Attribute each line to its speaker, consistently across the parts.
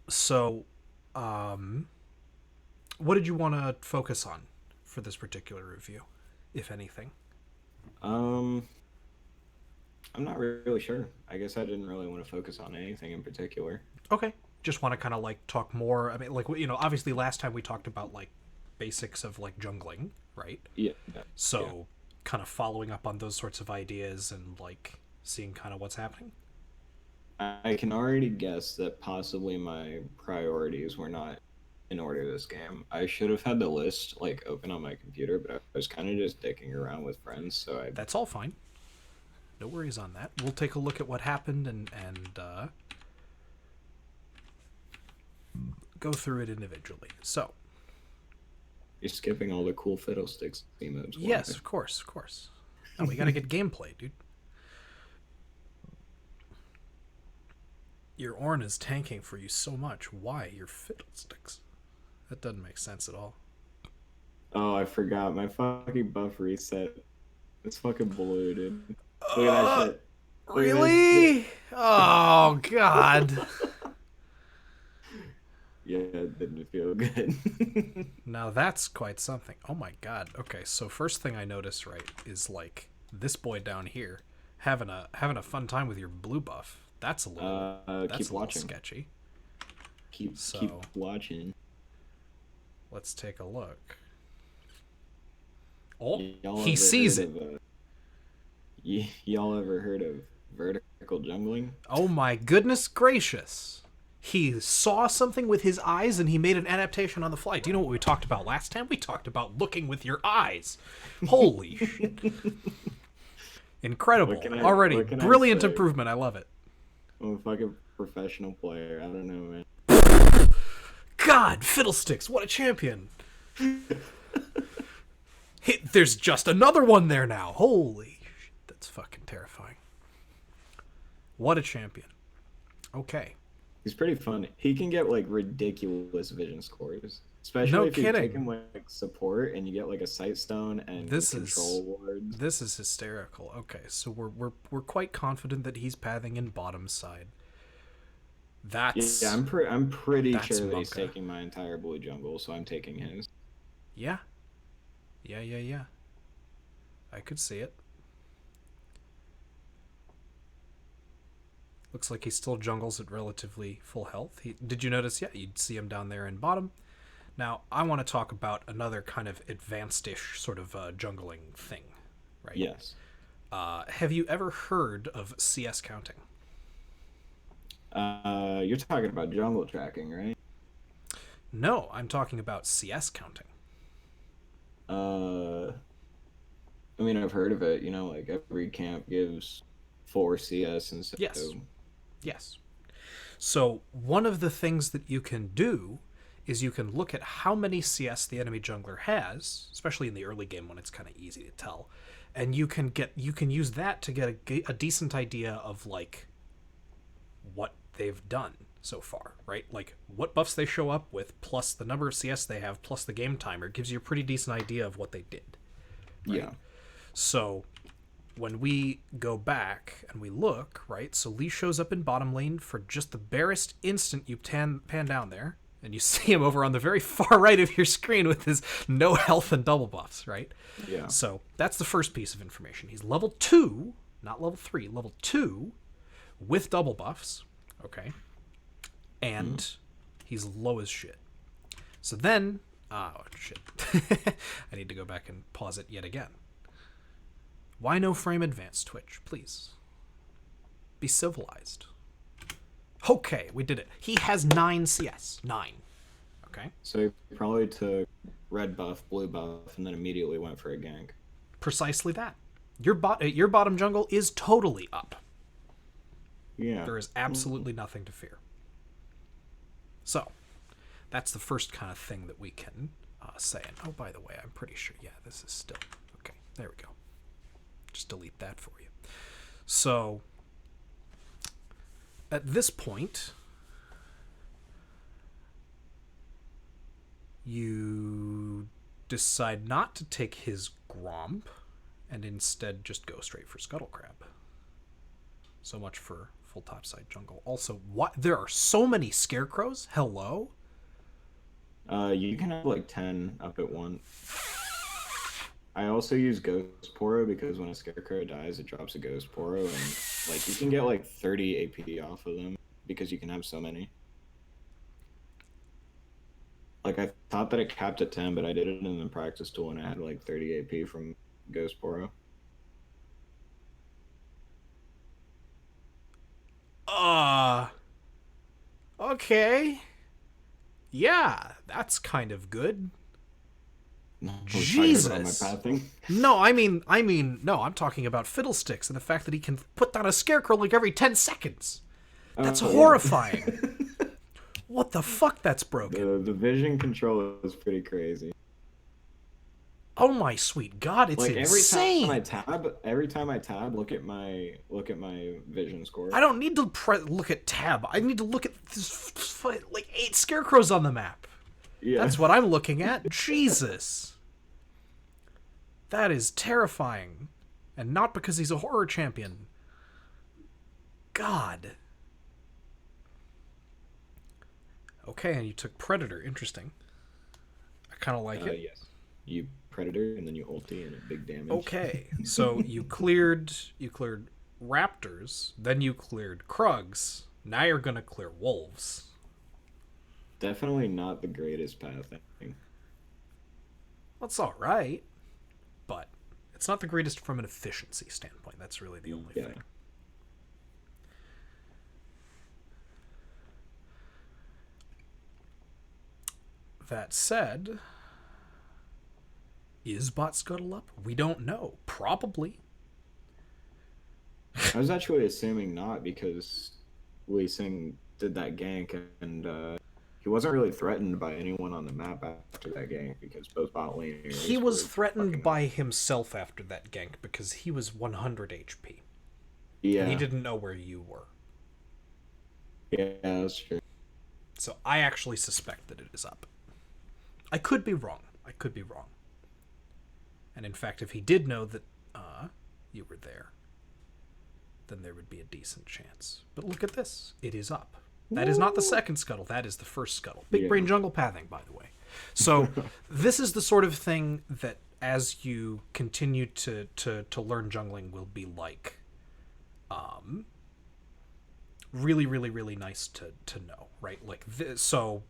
Speaker 1: So, what did you want to focus on for this particular review, if anything?
Speaker 2: Um, I'm not really sure. I guess I didn't really want to focus on anything in particular.
Speaker 1: Okay. Just want to kind of like talk more. I mean, like, obviously last time we talked about like basics of like jungling, right?
Speaker 2: Yeah, yeah.
Speaker 1: So, kind of following up on those sorts of ideas and like seeing kind of what's happening.
Speaker 2: I can already guess that possibly my priorities were not in order this game. I should have had the list like open on my computer, but I was kind of just dicking around with friends, so I
Speaker 1: That's all fine. No worries on that. We'll take a look at what happened and go through it individually. So,
Speaker 2: you're skipping all the cool fiddlesticks emotes. Why?
Speaker 1: yes, of course, of course. No, we got to get gameplay, dude. Your Ornn is tanking for you so much. Why? Your fiddlesticks. That doesn't make sense at all.
Speaker 2: Oh, I forgot. My fucking buff reset. It's fucking blue, dude. Look at that
Speaker 1: Uh,
Speaker 2: shit. Look at that shit.
Speaker 1: really? Oh, God.
Speaker 2: Yeah, it didn't feel good.
Speaker 1: Now that's quite something. Oh my God. Okay, so first thing I notice, right, is like this boy down here having a fun time with your blue buff. That's a little
Speaker 2: Keep
Speaker 1: that's a little
Speaker 2: watching.
Speaker 1: sketchy.
Speaker 2: Keep
Speaker 1: So
Speaker 2: watching.
Speaker 1: let's take a look. Oh,
Speaker 2: Y'all
Speaker 1: he
Speaker 2: ever
Speaker 1: sees
Speaker 2: heard
Speaker 1: it.
Speaker 2: of y'all ever heard of vertical jungling?
Speaker 1: Oh my goodness gracious. He saw something with his eyes and he made an adaptation on the fly. Do you know what we talked about last time? We talked about looking with your eyes. Holy shit.
Speaker 2: What
Speaker 1: Incredible.
Speaker 2: can I
Speaker 1: Already.
Speaker 2: what can I
Speaker 1: Brilliant
Speaker 2: say?
Speaker 1: improvement. I love it.
Speaker 2: I'm a fucking professional player. I don't know,
Speaker 1: God, Fiddlesticks, what a champion. There's just another one there now. Holy shit. That's fucking terrifying. What a champion. Okay.
Speaker 2: He's pretty fun. He can get like ridiculous vision scores,
Speaker 1: No
Speaker 2: especially if you take him
Speaker 1: kidding.
Speaker 2: like support and you get like a sight stone and
Speaker 1: This is
Speaker 2: control wards.
Speaker 1: this is hysterical. Okay, so we're quite confident that he's pathing in bottom side.
Speaker 2: Yeah,
Speaker 1: That's
Speaker 2: I'm pretty
Speaker 1: that's
Speaker 2: sure that he's
Speaker 1: Monka.
Speaker 2: taking my entire blue jungle, so I'm taking his.
Speaker 1: Yeah. Yeah, yeah, yeah. I could see it. Looks like he still jungles at relatively full health. Did you notice? Yeah, you'd see him down there in bottom. Now, I want to talk about another kind of advanced-ish sort of jungling thing, right?
Speaker 2: Yes.
Speaker 1: Have you ever heard of CS counting?
Speaker 2: You're talking about jungle tracking, right?
Speaker 1: No, I'm talking about CS counting.
Speaker 2: Uh, I mean, I've heard of it. You know, like every camp gives four CS, and so
Speaker 1: Yes, yes. So, one of the things that you can do is you can look at how many CS the enemy jungler has, especially in the early game when it's kind of easy to tell, and you can use that to get a decent idea of like what they've done so far, right? Like what buffs they show up with plus the number of CS they have plus the game timer gives you a pretty decent idea of what they did, right?
Speaker 2: yeah,
Speaker 1: So when we go back and we look, right? So Lee shows up in bottom lane for just the barest instant you pan down there, and you see him over on the very far right of your screen with his no health and double buffs, right?
Speaker 2: yeah.
Speaker 1: So that's the first piece of information. He's level 2, not level 3, level 2 with double buffs, okay?
Speaker 2: Mm.
Speaker 1: And he's low as shit. So then, oh shit. I need to go back and pause it yet again. Why no frame advance, Twitch? Please. Be civilized. Okay, we did it. He has 9 CS. 9. Okay?
Speaker 2: So he probably took red buff, blue buff, and then immediately went for a gank.
Speaker 1: Precisely that. Your bottom jungle is totally up.
Speaker 2: Yeah.
Speaker 1: There is absolutely nothing to fear. So, that's the first kind of thing that we can say. And oh, by the way, I'm pretty sure, yeah, this is still. Okay, there we go. Just delete that for you. So, at this point, you decide not to take his Gromp and instead just go straight for Scuttle Crab. So much for powerful topside jungle. Also, what there are so many scarecrows. Hello.
Speaker 2: You can have like 10 up at once. I also use Ghost Poro because when a Scarecrow dies, it drops a Ghost Poro, and like you can get like 30 AP off of them because you can have so many. Like I thought that it capped at 10, but I did it in the practice tool and I had like 30 AP from Ghost Poro.
Speaker 1: Okay. Yeah, that's kind of good.
Speaker 2: No,
Speaker 1: Jesus.
Speaker 2: my pathing.
Speaker 1: No, no, I'm talking about Fiddlesticks and the fact that he can put down a scarecrow like every 10 seconds. That's horrifying.
Speaker 2: Yeah.
Speaker 1: What the fuck? That's broken.
Speaker 2: The vision control is pretty crazy.
Speaker 1: Oh my sweet god, it's
Speaker 2: like
Speaker 1: insane.
Speaker 2: Every time I tab, look at my vision score.
Speaker 1: I don't need to look at tab. I need to look at this, like 8 scarecrows on the map.
Speaker 2: Yeah.
Speaker 1: That's what I'm looking at. Jesus. That is terrifying. And not because he's a horror champion. God. Okay, and you took Predator. Interesting. I kind of like it.
Speaker 2: Yes. You Predator, and then you ulti and a big damage.
Speaker 1: Okay, so you cleared Raptors, then you cleared Krugs. Now you're gonna clear Wolves.
Speaker 2: Definitely not the greatest path, I think.
Speaker 1: That's all right, but it's not the greatest from an efficiency standpoint. That's really the only thing. That said, is Bot Scuttle up? We don't know. Probably.
Speaker 2: I was actually assuming not because Lee Sing did that gank and he wasn't really threatened by anyone on the map after that gank because both bot laners.
Speaker 1: He was threatened by himself after that gank because he was 100 HP.
Speaker 2: Yeah.
Speaker 1: And he didn't know where you were.
Speaker 2: Yeah, that's true.
Speaker 1: So I actually suspect that it is up. I could be wrong. And in fact, if he did know that you were there, then there would be a decent chance. But look at this. It is up. That is not the second scuttle. That is the first scuttle. Big brain jungle pathing, by the way. So this is the sort of thing that as you continue to learn jungling will be like really, really, really nice to know, right? Like this, so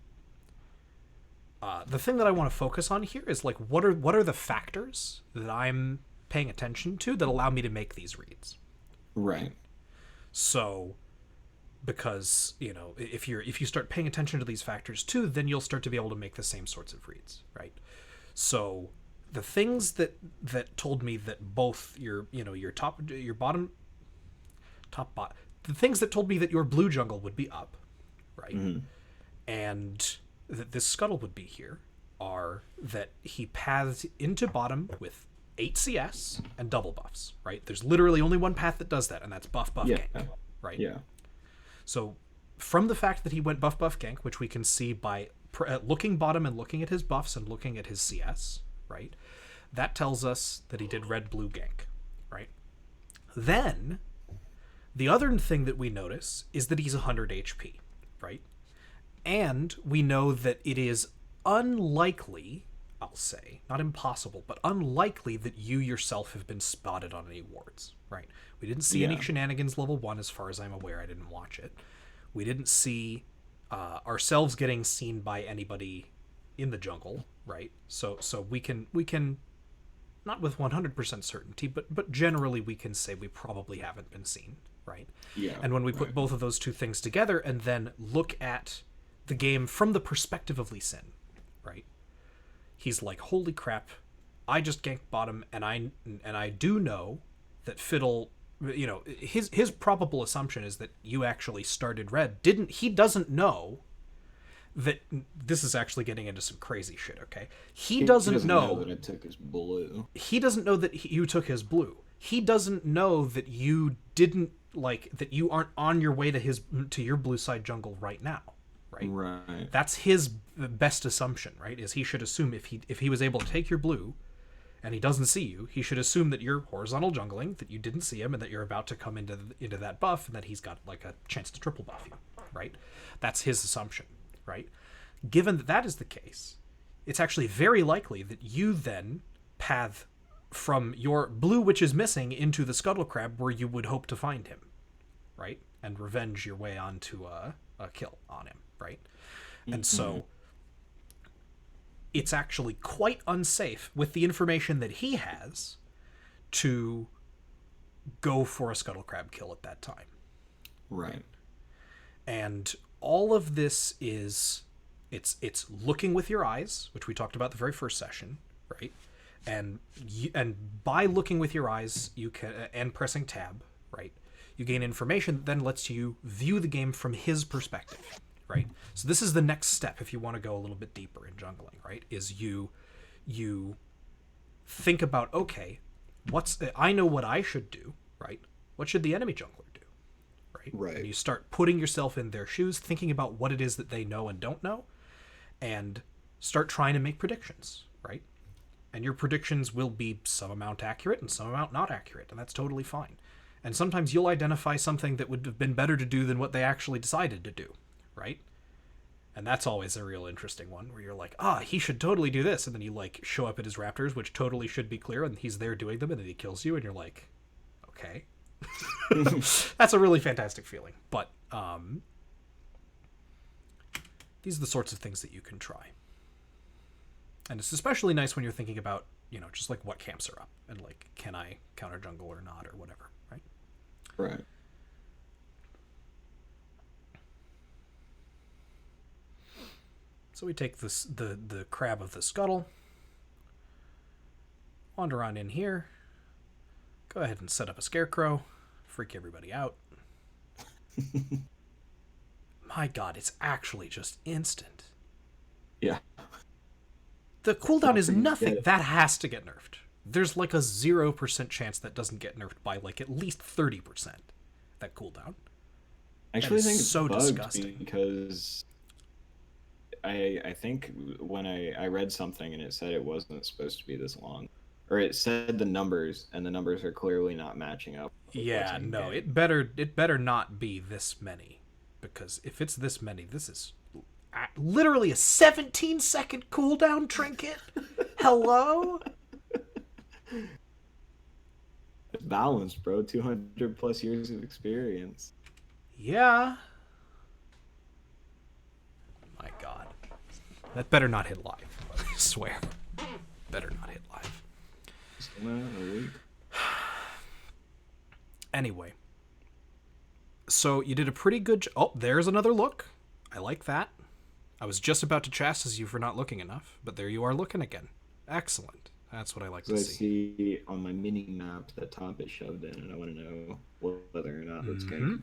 Speaker 1: the thing that I want to focus on here is like what are the factors that I'm paying attention to that allow me to make these reads.
Speaker 2: Right.
Speaker 1: So because, you know, if you start paying attention to these factors too, then you'll start to be able to make the same sorts of reads, right? So the things that told me that both your bot, the things that told me that your blue jungle would be up, right? Mm-hmm. And that this scuttle would be here are that he paths into bottom with 8 CS and double buffs, right? There's literally only one path that does that, and that's buff gank, right?
Speaker 2: Yeah.
Speaker 1: So from the fact that he went buff gank, which we can see by looking bottom and looking at his buffs and looking at his CS, right? That tells us that he did red-blue gank, right? Then the other thing that we notice is that he's 100 HP, right? And we know that it is unlikely, I'll say, not impossible, but unlikely that you yourself have been spotted on any wards, right? We didn't see any shenanigans level 1 as far as I'm aware. I didn't watch it. We didn't see ourselves getting seen by anybody in the jungle, right? So we can not with 100% certainty, but generally we can say we probably haven't been seen, right?
Speaker 2: Yeah.
Speaker 1: And when we put both of those two things together and then look at the game from the perspective of Lee Sin, right? He's like, holy crap, I just ganked bottom, and I do know that Fiddle, you know, his probable assumption is that you actually started red. He doesn't know that this is actually getting into some crazy shit, okay? He doesn't know
Speaker 2: that I took his blue.
Speaker 1: He doesn't know that you took his blue. He doesn't know that you didn't, like, that you aren't on your way to your blue side jungle right now. Right. That's his best assumption, right? Is he should assume if he was able to take your blue and he doesn't see you, he should assume that you're horizontal jungling, that you didn't see him, and that you're about to come into that buff, and that he's got like a chance to triple buff you, right? That's his assumption, right? Given that that is the case, it's actually very likely that you then path from your blue, which is missing, into the scuttle crab where you would hope to find him, right? And revenge your way onto a kill on him, right? And so it's actually quite unsafe with the information that he has to go for a scuttle crab kill at that time.
Speaker 2: Right.
Speaker 1: And all of this is it's looking with your eyes, which we talked about the very first session, right? And by looking with your eyes, you can and pressing tab, right? You gain information that then lets you view the game from his perspective, right? So this is the next step if you want to go a little bit deeper in jungling, right? Is you think about, okay, I know what I should do, right? What should the enemy jungler do? Right. And you start putting yourself in their shoes, thinking about what it is that they know and don't know, and start trying to make predictions, right? And your predictions will be some amount accurate and some amount not accurate, and that's totally fine. And sometimes you'll identify something that would have been better to do than what they actually decided to do, right? And that's always a real interesting one, where you're like, he should totally do this, and then you like show up at his raptors, which totally should be clear, and he's there doing them, and then he kills you, and you're like, okay. That's a really fantastic feeling. But these are the sorts of things that you can try. And it's especially nice when you're thinking about, just like what camps are up and like, can I counter jungle or not or whatever, right?
Speaker 2: Right.
Speaker 1: So we take this the crab of the scuttle, wander on in here, go ahead and set up a scarecrow, freak everybody out. My god, it's actually just instant.
Speaker 2: Yeah.
Speaker 1: The cooldown is nothing. That has to get nerfed. There's like a 0% chance that doesn't get nerfed by like at least 30%. That cooldown.
Speaker 2: I actually think it's
Speaker 1: so
Speaker 2: bugged
Speaker 1: disgusting
Speaker 2: because I think when I read something and it said it wasn't supposed to be this long, or it said the numbers and the numbers are clearly not matching up.
Speaker 1: Yeah, no, it better not be this many, because if it's this many, this is literally a 17-second cooldown trinket. Hello?
Speaker 2: It's balanced, bro. 200 plus years of experience.
Speaker 1: Yeah. My god. That better not hit live. I swear. Better not hit live. Anyway. So you did a pretty good oh, there's another look. I like that. I was just about to chastise you for not looking enough, but there you are looking again. Excellent. That's what I like to see.
Speaker 2: I see on my mini map that top is shoved in, and I want to know whether or not it's Ganking.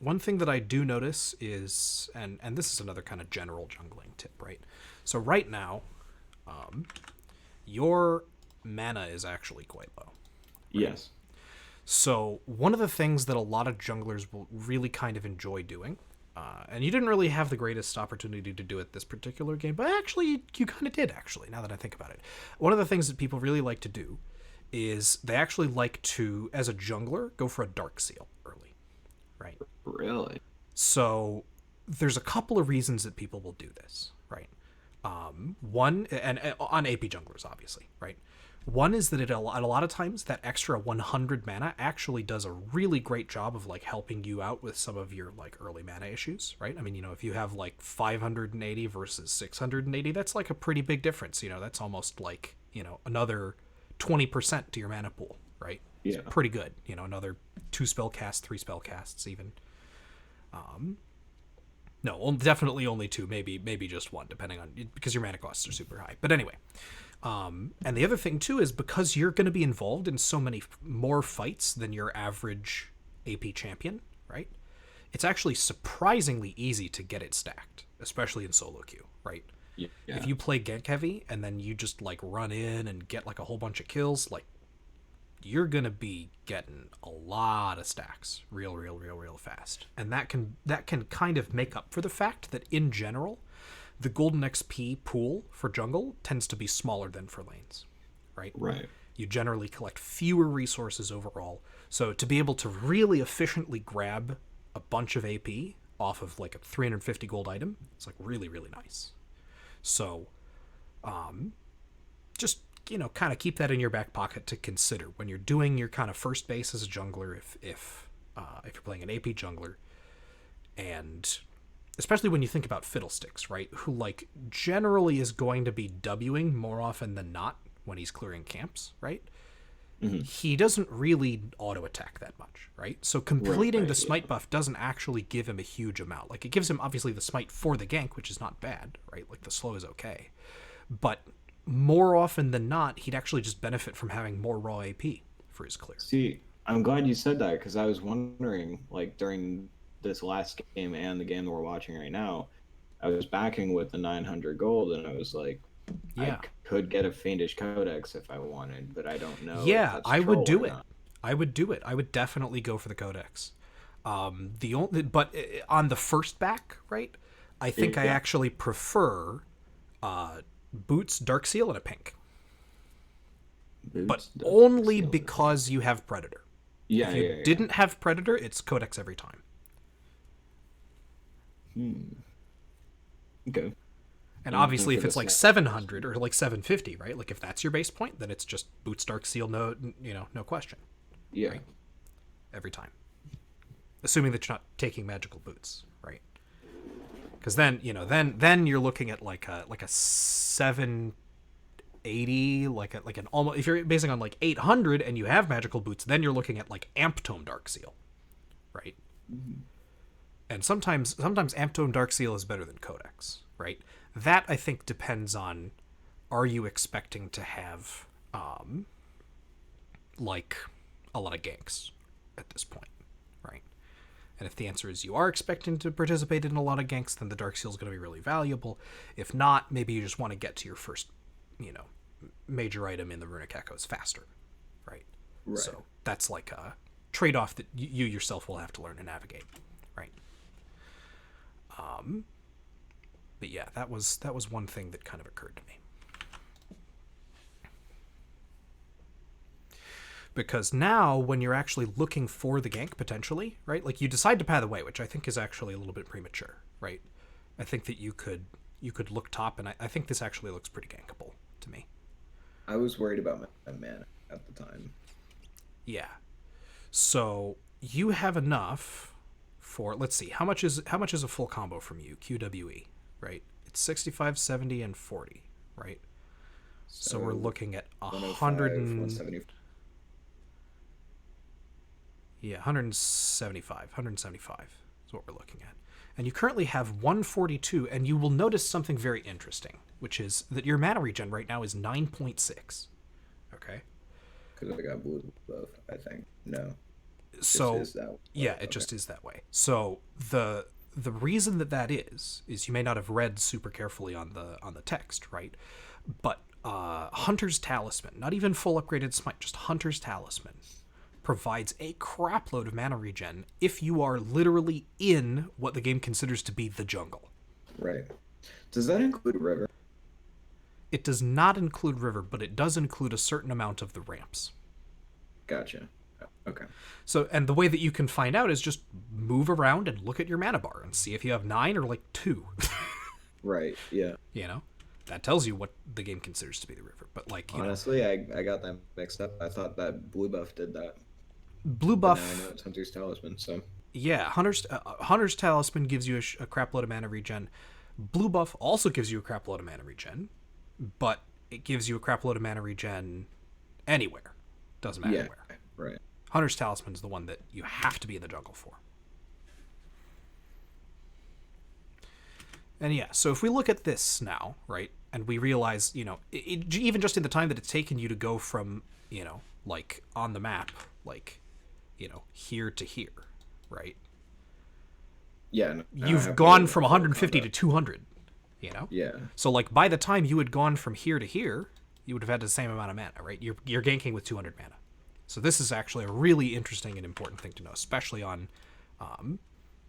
Speaker 1: One thing that I do notice is, and this is another kind of general jungling tip, right? So right now, your mana is actually quite low. Right?
Speaker 2: Yes.
Speaker 1: So one of the things that a lot of junglers will really kind of enjoy doing, and you didn't really have the greatest opportunity to do it this particular game, but actually you kind of did, actually, now that I think about it. One of the things that people really like to do is they actually like to, as a jungler, go for a dark seal early, right?
Speaker 2: Really?
Speaker 1: So there's a couple of reasons that people will do this, right? One, and on AP junglers, obviously, right? One is that a lot of times that extra 100 mana actually does a really great job of like helping you out with some of your like early mana issues, right? I mean, if you have like 580 versus 680, that's like a pretty big difference. That's almost like, another 20% to your mana pool, right?
Speaker 2: Yeah.
Speaker 1: It's pretty good. Another 2 spell casts, 3 spell casts even. No, definitely only 2, maybe just 1, depending on, because your mana costs are super high. But anyway, and the other thing too is because you're going to be involved in so many more fights than your average AP champion, right? It's actually surprisingly easy to get it stacked, especially in solo queue, right?
Speaker 2: Yeah.
Speaker 1: If you play gank heavy and then you just like run in and get like a whole bunch of kills, like you're gonna be getting a lot of stacks real fast, and that can kind of make up for the fact that in general, the golden XP pool for jungle tends to be smaller than for lanes, right?
Speaker 2: Right.
Speaker 1: You generally collect fewer resources overall, so to be able to really efficiently grab a bunch of AP off of like a 350 gold item, it's like really nice. So, just kind of keep that in your back pocket to consider when you're doing your kind of first base as a jungler. If you're playing an AP jungler, and especially when you think about Fiddlesticks, right? Who like generally is going to be Wing more often than not when he's clearing camps, right? Mm-hmm. He doesn't really auto attack that much, right? So completing the smite buff doesn't actually give him a huge amount. Like it gives him obviously the smite for the gank, which is not bad, right? Like the slow is okay, but more often than not, he'd actually just benefit from having more raw AP for his clear.
Speaker 2: See, I'm glad you said that because I was wondering, like during this last game and the game that we're watching right now, I was backing with the 900 gold, and I was like,
Speaker 1: yeah,
Speaker 2: I could get a Fiendish Codex if I wanted, but I don't know.
Speaker 1: Yeah, I would do it. I would do it. I would definitely go for the Codex. But on the first back, right? I think I actually prefer boots, Dark Seal, and a pink.
Speaker 2: Boots,
Speaker 1: but
Speaker 2: Dark
Speaker 1: only
Speaker 2: Seal,
Speaker 1: because you have Predator.
Speaker 2: Yeah,
Speaker 1: if you didn't have Predator, it's Codex every time.
Speaker 2: Okay.
Speaker 1: And obviously, if it's like 700 or like 750, right? Like if that's your base point, then it's just boots, Dark Seal, no question.
Speaker 2: Yeah.
Speaker 1: Right? Every time, assuming that you're not taking magical boots, right? Because then then you're looking at like a 780, like an almost, if you're basing on like 800 and you have magical boots, then you're looking at like Amp Tome Dark Seal, right? Mm-hmm. And sometimes Amp Tome Dark Seal is better than Codex, right? That I think depends on, are you expecting to have like a lot of ganks at this point, right? And if the answer is you are expecting to participate in a lot of ganks, then the Dark Seal is going to be really valuable. If not, maybe you just want to get to your first, major item in the Runic Echoes faster, right? So that's like a trade-off that you yourself will have to learn to navigate, right? But yeah, that was one thing that kind of occurred to me. Because now, when you're actually looking for the gank, potentially, right? Like, you decide to path away, which I think is actually a little bit premature, right? I think that you could look top, and I think this actually looks pretty gankable to me.
Speaker 2: I was worried about my mana at the time.
Speaker 1: Yeah. So, you have enough for, let's see, how much is a full combo from you? QWE, right? It's 65, 70, and 40, right? So we're looking at 100 and... 170. Yeah, 175 is what we're looking at. And you currently have 142, and you will notice something very interesting, which is that your mana regen right now is 9.6. Okay?
Speaker 2: Because I got blue buff, I think. No.
Speaker 1: So, it just is that way. So the reason that is you may not have read super carefully on the text, right? But Hunter's Talisman, not even full upgraded smite, just Hunter's Talisman, provides a crap load of mana regen if you are literally in what the game considers to be the jungle.
Speaker 2: Right. Does that include river?
Speaker 1: It does not include river, but it does include a certain amount of the ramps.
Speaker 2: Gotcha. Okay.
Speaker 1: So, and the way that you can find out is just move around and look at your mana bar and see if you have 9 or like 2.
Speaker 2: Right, yeah.
Speaker 1: That tells you what the game considers to be the river. But like,
Speaker 2: honestly, I got them mixed up. I thought that blue buff did that.
Speaker 1: Blue buff.
Speaker 2: But now I know it's Hunter's Talisman, so.
Speaker 1: Yeah, Hunter's Talisman gives you a crap load of mana regen. Blue buff also gives you a crap load of mana regen, but it gives you a crap load of mana regen anywhere. Doesn't matter where.
Speaker 2: Right.
Speaker 1: Hunter's Talisman is the one that you have to be in the jungle for. And yeah, so if we look at this now, right, and we realize, even just in the time that it's taken you to go from, like on the map, like, here to here, right?
Speaker 2: Yeah.
Speaker 1: You've gone from 150 to 200,
Speaker 2: Yeah.
Speaker 1: So like by the time you had gone from here to here, you would have had the same amount of mana, right? You're ganking with 200 mana, So this is actually a really interesting and important thing to know, especially on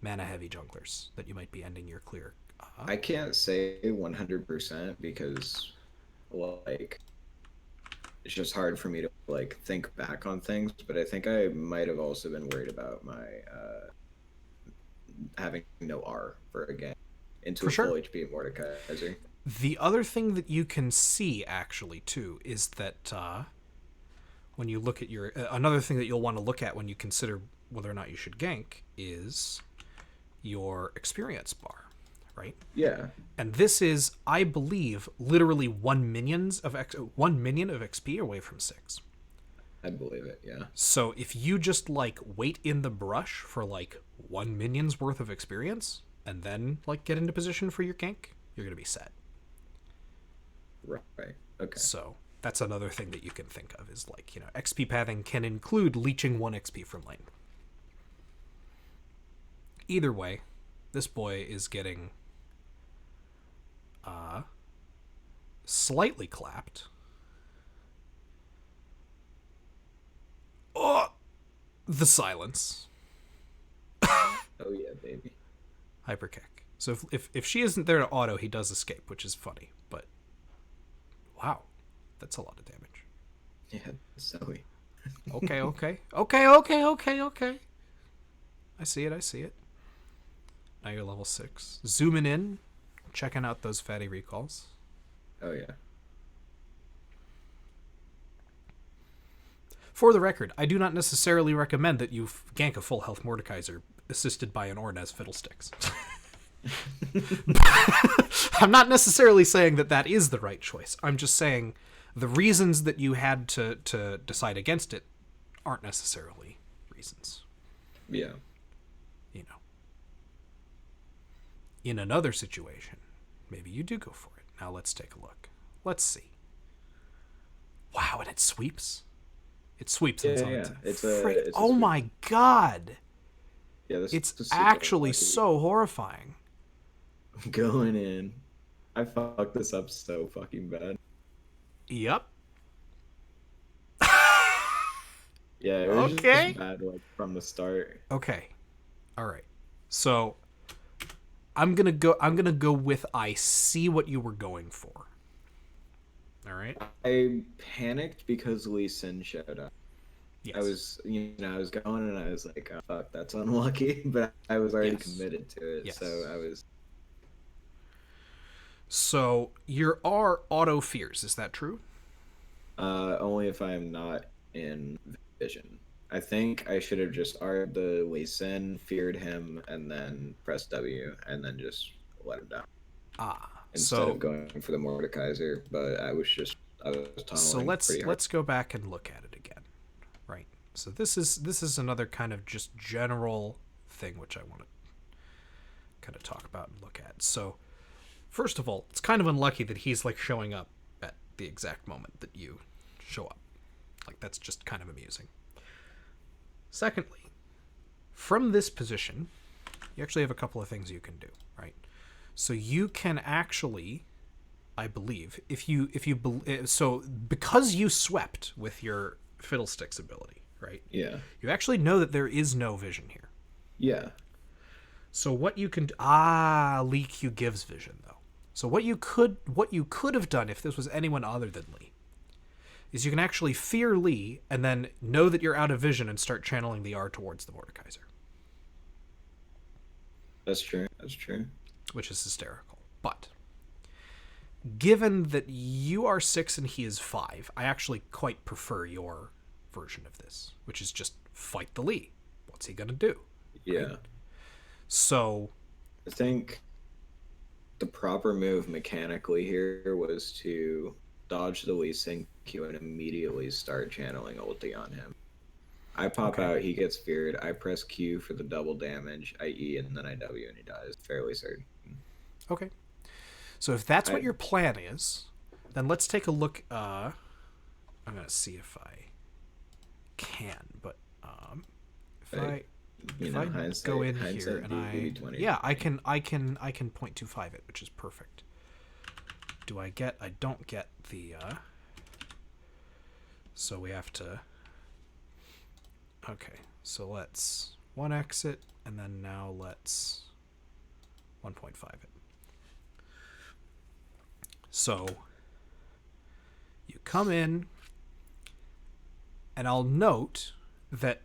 Speaker 1: mana-heavy junglers that you might be ending your clear.
Speaker 2: I can't say 100% because, like, it's just hard for me to like think back on things. But I think I might have also been worried about my having no R for a game into
Speaker 1: For
Speaker 2: a full
Speaker 1: sure.
Speaker 2: HP Mordekaiser.
Speaker 1: The other thing that you can see, actually, too, is that when you look at your... another thing that you'll want to look at when you consider whether or not you should gank is your experience bar, right?
Speaker 2: Yeah.
Speaker 1: And this is, I believe, literally 1 minion of XP away from 6.
Speaker 2: I believe it, yeah.
Speaker 1: So if you just, like, wait in the brush for, like, 1 minion's worth of experience, and then, like, get into position for your gank, you're going to be set.
Speaker 2: Right. Okay.
Speaker 1: So that's another thing that you can think of is, like, XP pathing can include leeching 1 XP from lane. Either way, this boy is getting slightly clapped. Oh, the silence.
Speaker 2: Oh yeah, baby.
Speaker 1: Hyper kick. So if she isn't there to auto, he does escape, which is funny. But wow, that's a lot of damage.
Speaker 2: Yeah, Zoe.
Speaker 1: Okay. I see it. Now you're level 6. Zooming in, checking out those fatty recalls.
Speaker 2: Oh yeah.
Speaker 1: For the record, I do not necessarily recommend that you gank a full health Mordekaiser assisted by an Ornez Fiddlesticks. I'm not necessarily saying that that is the right choice. I'm just saying the reasons that you had to decide against it aren't necessarily reasons.
Speaker 2: Yeah.
Speaker 1: In another situation, maybe you do go for it. Now let's take a look. Let's see. Wow, and it sweeps? It sweeps.
Speaker 2: Yeah.
Speaker 1: Oh my god!
Speaker 2: Yeah,
Speaker 1: it's actually so horrifying.
Speaker 2: Going in. I fucked this up so fucking bad.
Speaker 1: Yep.
Speaker 2: Yeah, it was just bad, like, from the start.
Speaker 1: Okay. All right. So I'm gonna go with I see what you were going for. All right.
Speaker 2: I panicked because Lee Sin showed up.
Speaker 1: Yes.
Speaker 2: I was going and I was like, oh, fuck, that's unlucky, but I was already committed to it, so I was.
Speaker 1: So your R auto fears, is that true?
Speaker 2: Only if I am not in vision. I think I should have just R'd the Lee Sin, feared him, and then pressed W, and then just let him down. Instead of going for the Mordekaiser, but I was tunneling.
Speaker 1: So let's go back and look at it again, right? So this is another kind of just general thing which I want to kind of talk about and look at. So first of all, it's kind of unlucky that he's like showing up at the exact moment that you show up. Like, that's just kind of amusing. Secondly, from this position, you actually have a couple of things you can do, right? So you can actually, I believe, so because you swept with your Fiddlesticks ability, right?
Speaker 2: Yeah.
Speaker 1: You actually know that there is no vision here.
Speaker 2: Yeah.
Speaker 1: So what you can Lee Q gives vision though. So what you could have done if this was anyone other than Lee is you can actually fear Lee and then know that you're out of vision and start channeling the R towards the Mordekaiser.
Speaker 2: That's true.
Speaker 1: Which is hysterical. But given that you are 6 and he is 5, I actually quite prefer your version of this, which is just fight the Lee. What's he gonna do?
Speaker 2: Yeah.
Speaker 1: Right? So
Speaker 2: I think the proper move mechanically here was to dodge the Lee Sin Q and immediately start channeling ulti on him. I pop out, he gets feared, I press Q for the double damage, I E, and then I W and he dies. Fairly certain.
Speaker 1: Okay. So if that's what your plan is, then let's take a look. I'm going to see if I can, but if I go in here and I can 0.25 it, which is perfect. I don't get the so we have to Okay, so let's one exit, and then now let's 1.5 it. So you come in, and I'll note that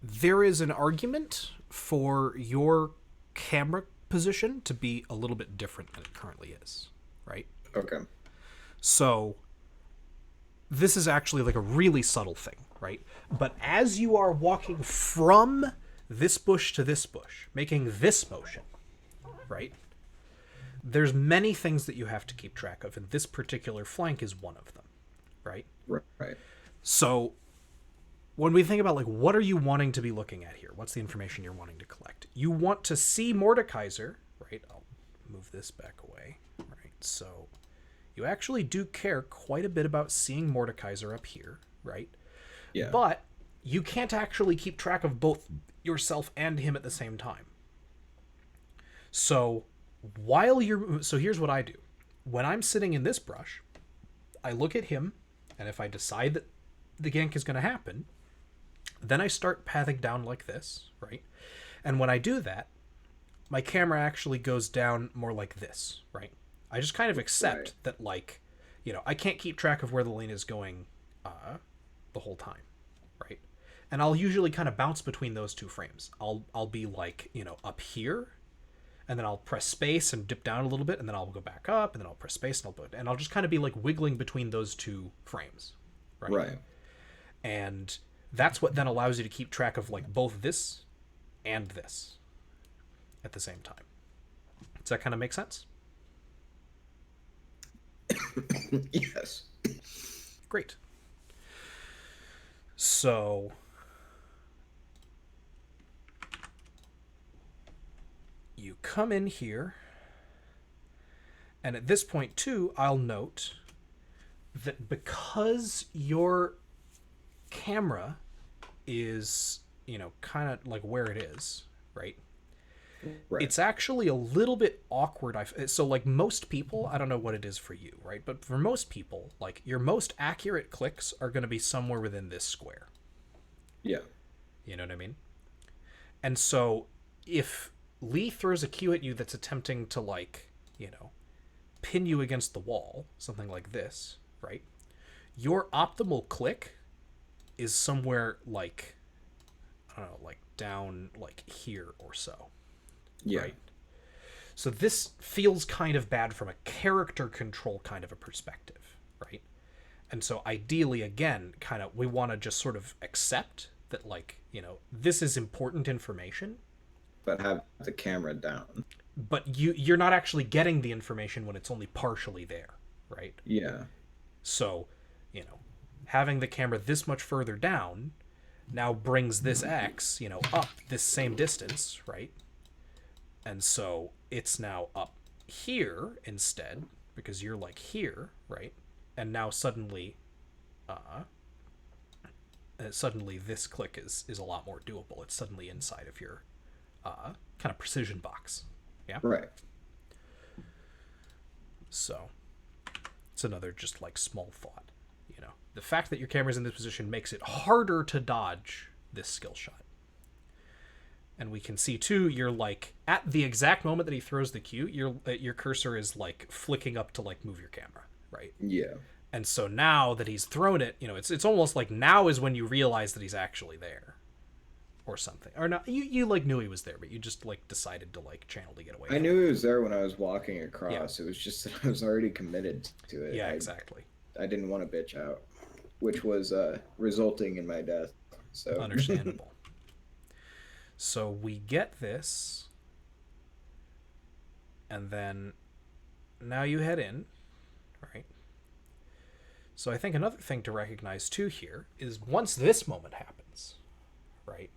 Speaker 1: there is an argument for your camera position to be a little bit different than it currently is, right?
Speaker 2: Okay.
Speaker 1: So this is actually like a really subtle thing, right? But as you are walking from this bush to this bush, making this motion, right? There's many things that you have to keep track of, and this particular flank is one of them, right?
Speaker 2: Right.
Speaker 1: So when we think about like what are you wanting to be looking at here, what's the information you're wanting to collect, you want to see Mordekaiser, right? I'll move this back away, right? So you actually do care quite a bit about seeing Mordekaiser up here, right?
Speaker 2: Yeah.
Speaker 1: But you can't actually keep track of both yourself and him at the same time. So here's what I do. When I'm sitting in this brush, I look at him, and if I decide that the gank is going to happen, then I start pathing down like this, right? And when I do that, my camera actually goes down more like this, right? I just kind of accept that, like, you know, I can't keep track of where the lane is going the whole time, right? And I'll usually kind of bounce between those two frames. I'll be like, you know, up here, and then I'll press space and dip down a little bit, and then I'll go back up, and then I'll press space and I'll just kind of be like wiggling between those two frames, right?
Speaker 2: Right.
Speaker 1: And that's what then allows you to keep track of like both this and this at the same time. Does that kind of make sense?
Speaker 2: Yes.
Speaker 1: Great. So you come in here, and at this point too, I'll note that because your camera is, you know, kind of like where it is, right?
Speaker 2: Right.
Speaker 1: It's actually a little bit awkward. So like most people, I don't know what it is for you, right? But for most people, like your most accurate clicks are going to be somewhere within this square.
Speaker 2: Yeah.
Speaker 1: You know what I mean? And so if Lee throws a cue at you that's attempting to, like, you know, pin you against the wall, something like this, right? Your optimal click is somewhere like, I don't know, like down like here or so.
Speaker 2: Yeah.
Speaker 1: Right? So this feels kind of bad from a character control kind of a perspective, right? And so ideally, again, kind of we want to just sort of accept that, like, you know, this is important information,
Speaker 2: But have the camera down.
Speaker 1: but you're not actually getting the information when it's only partially there, right?
Speaker 2: Yeah.
Speaker 1: So, you know, having the camera this much further down now brings this X, you know, up this same distance, right? And so it's now up here instead, because you're like here, right? And now suddenly this click is a lot more doable. It's suddenly inside of your kind of precision box. Yeah?
Speaker 2: Right.
Speaker 1: So it's another just like small thought, you know. The fact that your camera's in this position makes it harder to dodge this skill shot. And we can see too, you're like at the exact moment that he throws the cue, your cursor is like flicking up to like move your camera, right?
Speaker 2: Yeah.
Speaker 1: And so now that he's thrown it, you know, it's almost like now is when you realize that he's actually there, or something. Or not, you like knew he was there, but you just like decided to like channel to get away.
Speaker 2: I knew he was there when I was walking across.
Speaker 1: Yeah.
Speaker 2: It was just that I was already committed to it.
Speaker 1: Yeah, exactly.
Speaker 2: I didn't want to bitch out, which was resulting in my death. So
Speaker 1: Understandable. So we get this, and then now you head in, right? So I think another thing to recognize too here is once this moment happens, right?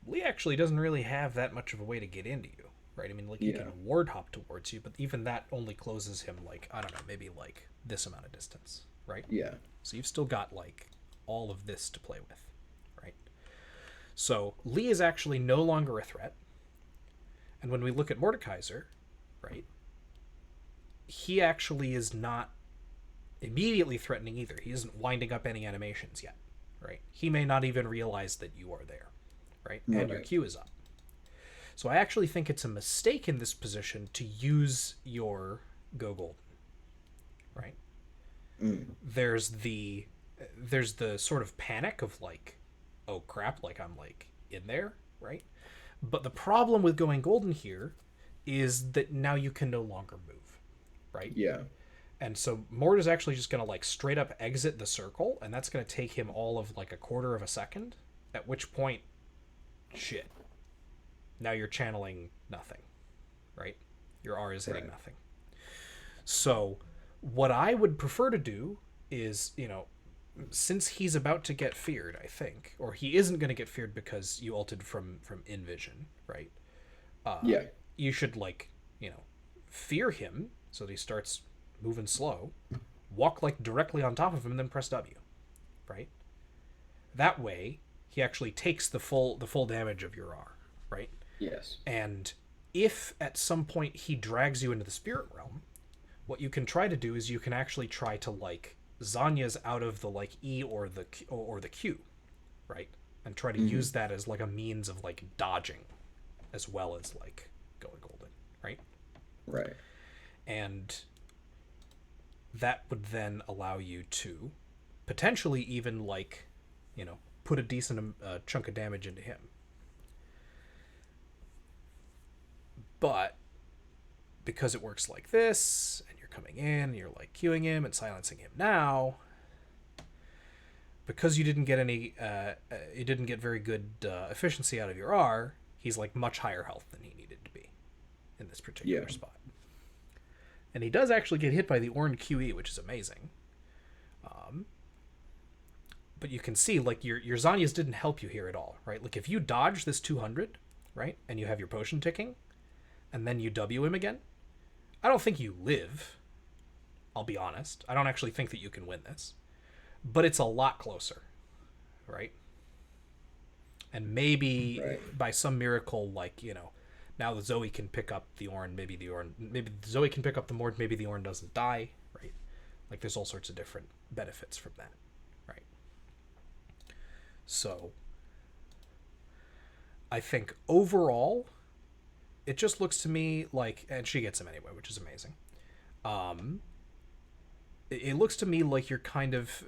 Speaker 1: Lee actually doesn't really have that much of a way to get into you, right? I mean, like, he can ward hop towards you, but even that only closes him, like, I don't know, maybe like this amount of distance, right?
Speaker 2: Yeah.
Speaker 1: So you've still got like all of this to play with, right? So Lee is actually no longer a threat. And when we look at Mordekaiser, right, he actually is not, immediately threatening either. He isn't winding up any animations yet, right? He may not even realize that you are there, right? And your
Speaker 2: Right.
Speaker 1: Q is up. So I actually think it's a mistake in this position to use your go golden, right?
Speaker 2: Mm.
Speaker 1: There's the sort of panic of like, oh crap, like I'm like in there, right? But the problem with going golden here is that now you can no longer move, right?
Speaker 2: Yeah.
Speaker 1: And so Mort is actually just going to like straight up exit the circle, and that's going to take him all of like a quarter of a second, at which point, shit. Now you're channeling nothing, right? Your R is hitting
Speaker 2: Right.
Speaker 1: nothing. So what I would prefer to do is, since he's about to get feared, I think, or he isn't going to get feared because you ulted from Invision, right?
Speaker 2: Yeah.
Speaker 1: You should like, fear him so that he starts moving slow, walk like directly on top of him, and then press W, right? That way, he actually takes the full damage of your R, right?
Speaker 2: Yes.
Speaker 1: And if at some point he drags you into the spirit realm, what you can try to do is you can actually try to like Zanya's out of the like E or the Q, right? And try to
Speaker 2: Mm-hmm.
Speaker 1: use that as like a means of like dodging as well as like going golden, right?
Speaker 2: Right.
Speaker 1: And that would then allow you to potentially even like, put a decent chunk of damage into him. But because it works like this, and you're coming in, and you're like queuing him and silencing him now, because you didn't get very good efficiency out of your R. He's like much higher health than he needed to be in this
Speaker 2: Yeah.
Speaker 1: particular spot, and he does actually get hit by the orange QE, which is amazing. But you can see like your Zanyas didn't help you here at all, right? Like if you dodge this 200, right, and you have your potion ticking, and then you W him again, I don't think you live. I'll be honest. I don't actually think that you can win this, but it's a lot closer, right? And maybe
Speaker 2: Right.
Speaker 1: by some miracle, like now the Zoe can pick up the Ornn. Maybe Zoe can pick up the Mord. Maybe the Ornn doesn't die, right? Like there's all sorts of different benefits from that, right? So I think overall, it just looks to me like, and she gets him anyway, which is amazing. Um, it looks to me like you're kind of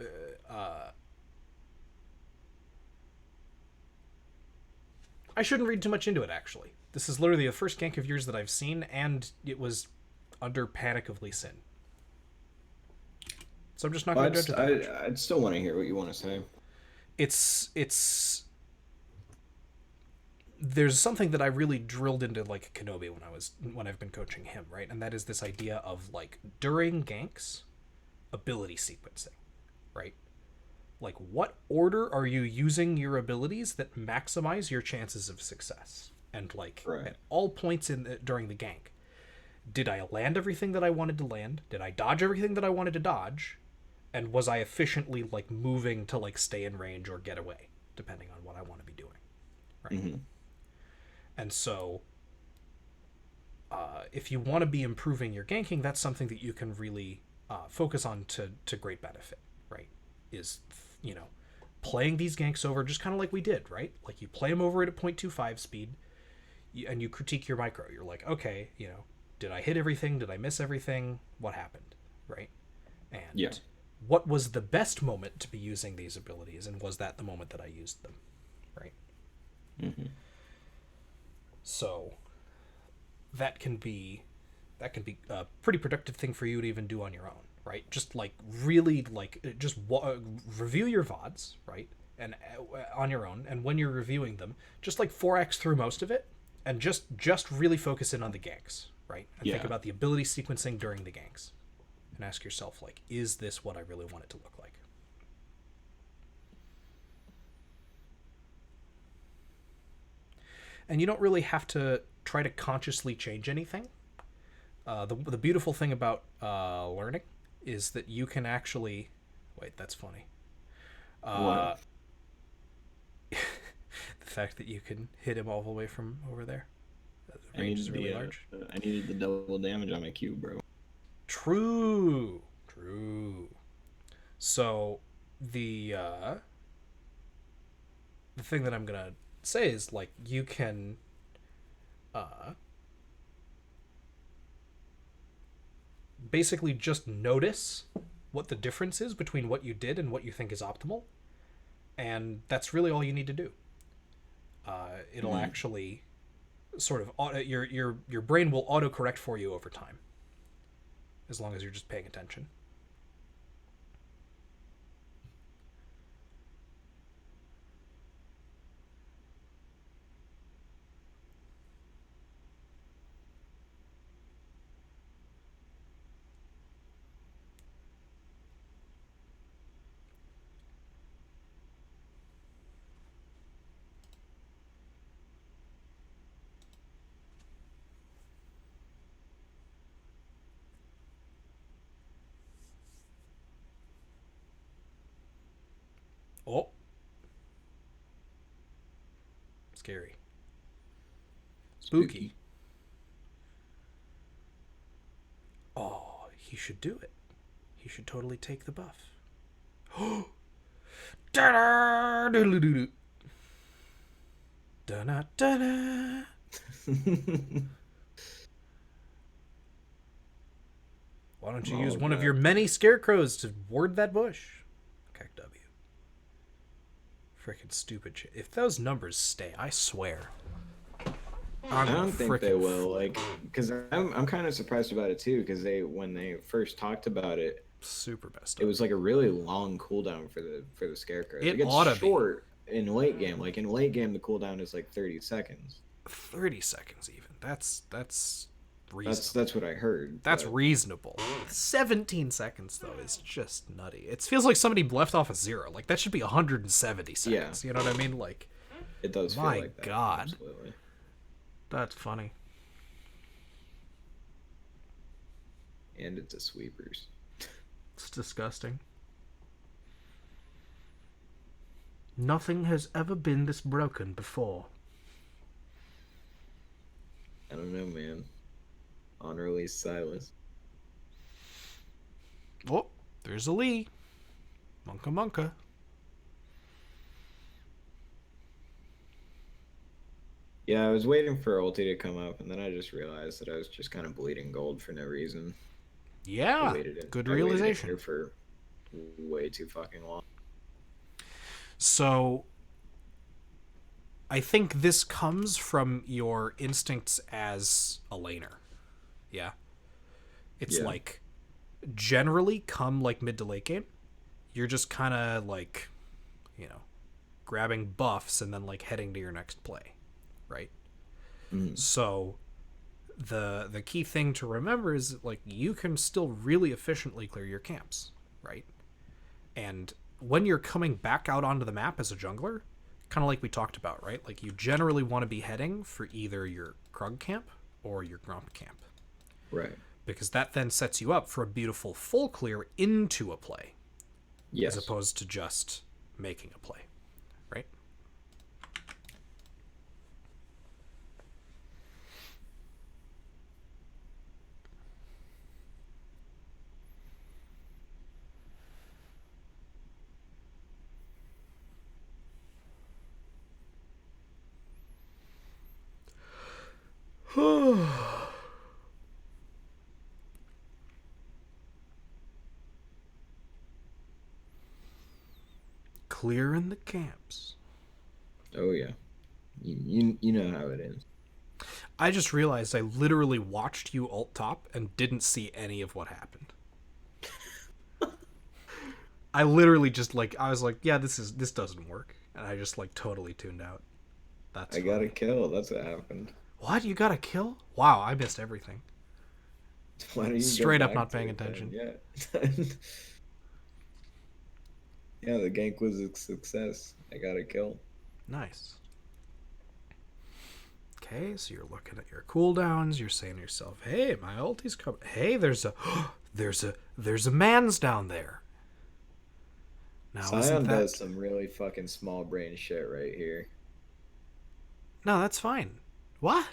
Speaker 1: I shouldn't read too much into it, actually. This is literally the first gank of yours that I've seen, and it was under Panic of Lee Sin. So I'm just not
Speaker 2: Well,
Speaker 1: going to judge it that much.
Speaker 2: I'd still want to hear what you want to say.
Speaker 1: It's there's something that I really drilled into like Kenobi when I've been coaching him, right? And that is this idea of like during ganks, ability sequencing, right? Like what order are you using your abilities that maximize your chances of success? And like
Speaker 2: Right.
Speaker 1: at all points during the gank, did I land everything that I wanted to land? Did I dodge everything that I wanted to dodge? And was I efficiently like moving to like stay in range or get away, depending on what I want to be doing, right?
Speaker 2: Mm-hmm.
Speaker 1: And so if you want to be improving your ganking, that's something that you can really focus on to great benefit, right? Is, playing these ganks over just kind of like we did, right? Like you play them over at a 0.25 speed and you critique your micro. You're like, okay, did I hit everything? Did I miss everything? What happened, right? And
Speaker 2: Yeah.
Speaker 1: what was the best moment to be using these abilities? And was that the moment that I used them, right?
Speaker 2: Mm-hmm.
Speaker 1: So that can be a pretty productive thing for you to even do on your own, right? Just like really like just review your VODs, right? And on your own, and when you're reviewing them, just like 4x through most of it, and just really focus in on the ganks, right? And think
Speaker 2: Yeah.
Speaker 1: about the ability sequencing during the ganks, and ask yourself like, is this what I really want it to look like? And you don't really have to try to consciously change anything. The beautiful thing about learning is that you can actually wait. That's funny.
Speaker 2: What?
Speaker 1: The fact that you can hit him all the way from over there. The
Speaker 2: I
Speaker 1: range is
Speaker 2: needed
Speaker 1: really
Speaker 2: the
Speaker 1: large.
Speaker 2: I needed the double damage on my Q, bro.
Speaker 1: True. True. So the thing that I'm gonna say is like you can uh, basically just notice what the difference is between what you did and what you think is optimal, and that's really all you need to do. It'll
Speaker 2: Mm.
Speaker 1: actually sort of your brain will autocorrect for you over time, as long as you're just paying attention. Oh, scary, spooky.
Speaker 2: Spooky.
Speaker 1: Oh, he should do it. He should totally take the buff. Why don't you use
Speaker 2: Oh
Speaker 1: one of your
Speaker 2: god.
Speaker 1: many scarecrows to ward that bush? Okay, W. Freaking stupid shit. If those numbers stay, I swear, I'm
Speaker 2: I
Speaker 1: gonna
Speaker 2: don't think they
Speaker 1: freaking
Speaker 2: will,
Speaker 1: flip.
Speaker 2: like, because I'm kind of surprised about it too, because when they first talked about it,
Speaker 1: Super messed
Speaker 2: it
Speaker 1: up.
Speaker 2: was like a really long cooldown for the scarecrows. It
Speaker 1: It
Speaker 2: gets
Speaker 1: ought to be
Speaker 2: short in late game. Like in late game, the cooldown is like 30 seconds.
Speaker 1: 30 seconds even. That's
Speaker 2: That's
Speaker 1: reasonable.
Speaker 2: what I heard.
Speaker 1: That's
Speaker 2: But
Speaker 1: 17 seconds though is just nutty. It feels like somebody left off a zero. Like that should be 170
Speaker 2: yeah,
Speaker 1: seconds. You know what I mean? Like
Speaker 2: it does feel
Speaker 1: my
Speaker 2: like that.
Speaker 1: god.
Speaker 2: Absolutely.
Speaker 1: That's funny.
Speaker 2: And it's a sweepers.
Speaker 1: It's disgusting. Nothing has ever been this broken before.
Speaker 2: I don't know, man. On release Silas.
Speaker 1: Oh, there's a Lee. Monka monka.
Speaker 2: Yeah, I was waiting for ulti to come up, and then I just realized that I was just kind of bleeding gold for no reason. I
Speaker 1: Yeah,
Speaker 2: waited it.
Speaker 1: good
Speaker 2: I waited in
Speaker 1: realization.
Speaker 2: here for way too fucking long.
Speaker 1: So I think this comes from your instincts as a laner. Yeah. It's
Speaker 2: Yeah.
Speaker 1: like generally come like mid to late game, you're just kind of like, you know, grabbing buffs and then like heading to your next play, right?
Speaker 2: Mm.
Speaker 1: So the key thing to remember is that, like you can still really efficiently clear your camps, right? And when you're coming back out onto the map as a jungler, kind of like we talked about, right? Like you generally want to be heading for either your Krug camp or your Grump camp,
Speaker 2: Right.
Speaker 1: because that then sets you up for a beautiful full clear into a play as
Speaker 2: Yes.
Speaker 1: opposed to just making a play, right? Clearing the camps.
Speaker 2: Oh yeah. You know how it is.
Speaker 1: I just realized I literally watched you ult top and didn't see any of what happened. I literally just like I was like, yeah, this doesn't work, and I just like totally tuned out. That's
Speaker 2: I got a
Speaker 1: funny.
Speaker 2: kill. That's what happened.
Speaker 1: What? You got a kill? Wow, I missed everything.
Speaker 2: Why don't you go
Speaker 1: Straight up
Speaker 2: back
Speaker 1: not
Speaker 2: to
Speaker 1: paying
Speaker 2: it then?
Speaker 1: attention.
Speaker 2: Yeah. Yeah, the gank was a success. I got a kill.
Speaker 1: Nice. Okay, so you're looking at your cooldowns. You're saying to yourself, "Hey, my ulti's coming. Hey, there's a man's down there." Now, isn't
Speaker 2: Sion does
Speaker 1: that?
Speaker 2: some really fucking small brain shit right here.
Speaker 1: No, that's fine. What?